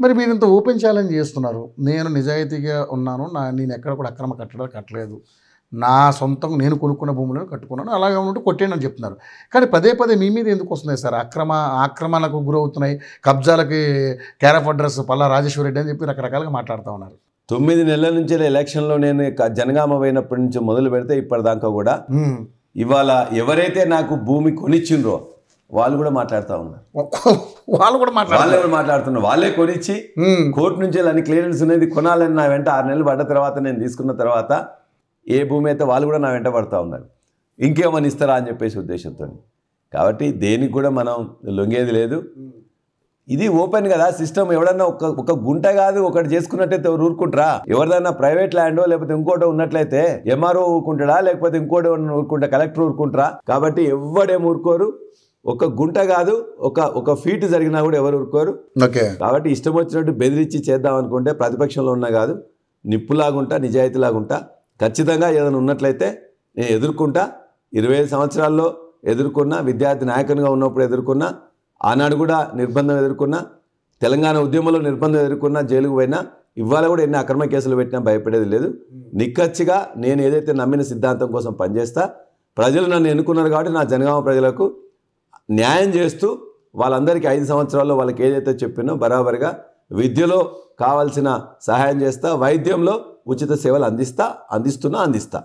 మరి మీరు ఇంత ఓపెన్ ఛాలెంజ్ చేస్తున్నారు. నేను నిజాయితీగా ఉన్నాను. నేను ఎక్కడ కూడా అక్రమ కట్టడాలు కట్టలేదు. నా సొంతంగా నేను కొనుక్కున్న భూములను కట్టుకున్నాను. అలాగే ఉంటే కొట్టేయండి అని చెప్తున్నారు. కానీ పదే పదే మీ మీద ఎందుకు వస్తున్నాయి సార్? ఆక్రమణకు గురవుతున్నాయి. కబ్జాలకి care of address Palla Rajeshwara Reddy అని చెప్పి రకరకాలుగా మాట్లాడుతూ ఉన్నారు. 9 నెలల నుంచి ఎలక్షన్లో నేను జనగామ పోయినప్పటి నుంచి మొదలు పెడితే ఇప్పటిదాకా కూడా ఇవాళ ఎవరైతే నాకు భూమి కొనిచ్చిండ్రో వాళ్ళు కూడా మాట్లాడుతూ ఉన్నారు. వాళ్ళు కూడా మాట్లాడుతున్నారు. వాళ్ళే కొనిచ్చి కోర్టు నుంచి అన్ని క్లియరెన్స్ అనేది కొనాలని నా వెంట 6 నెలలు పడ్డ తర్వాత నేను తీసుకున్న తర్వాత ఏ భూమి అయితే వాళ్ళు కూడా నా వెంట పడుతూ ఉన్నారు. ఇంకేమని ఇస్తారా అని చెప్పేసి ఉద్దేశంతో. కాబట్టి దేనికి కూడా మనం లొంగేది లేదు. ఇది ఓపెన్ కదా సిస్టమ్. ఎవడన్నా ఒక గుంట కాదు ఒకటి చేసుకున్నట్టయితే ఎవరు ఊరుకుంటారా? ఎవరిదన్నా ప్రైవేట్ ల్యాండో లేకపోతే ఇంకోటో ఉన్నట్లయితే ఎంఆర్ఓ ఊరుకుంటాడా, లేకపోతే ఇంకోటి ఊరుకుంటా కలెక్టర్ ఊరుకుంటారా? కాబట్టి ఎవడేం ఊరుకోరు. ఒక గుంట కాదు ఒక ఫీట్ జరిగినా కూడా ఎవరు ఊరుకోరు. కాబట్టి ఇష్టం వచ్చినట్టు బెదిరించి చేద్దాం అనుకుంటే ప్రతిపక్షంలో ఉన్నా కాదు, నిప్పులాగుంటా, నిజాయితీలాగుంటా. ఖచ్చితంగా ఏదైనా ఉన్నట్లయితే నేను ఎదుర్కొంటా. 25 సంవత్సరాల్లో ఎదుర్కొన్నా, విద్యార్థి నాయకునిగా ఉన్నప్పుడు ఎదుర్కొన్నా, ఆనాడు కూడా నిర్బంధం ఎదుర్కొన్నా, తెలంగాణ ఉద్యమంలో నిర్బంధం ఎదుర్కొన్నా, జైలుకు పోయినా, ఇవాళ కూడా ఎన్ని అక్రమ కేసులు పెట్టినా భయపడేది లేదు. నిక్కచ్చిగా నేను ఏదైతే నమ్మిన సిద్ధాంతం కోసం పనిచేస్తా. ప్రజలు నన్ను ఎన్నుకున్నారు కాబట్టి నా జనగామ ప్రజలకు న్యాయం చేస్తూ వాళ్ళందరికీ 5 సంవత్సరాల్లో వాళ్ళకి ఏదైతే చెప్పినో బరాబరిగా విద్యలో కావాల్సిన సహాయం చేస్తా, వైద్యంలో ఉచిత సేవలు అందిస్తున్నా.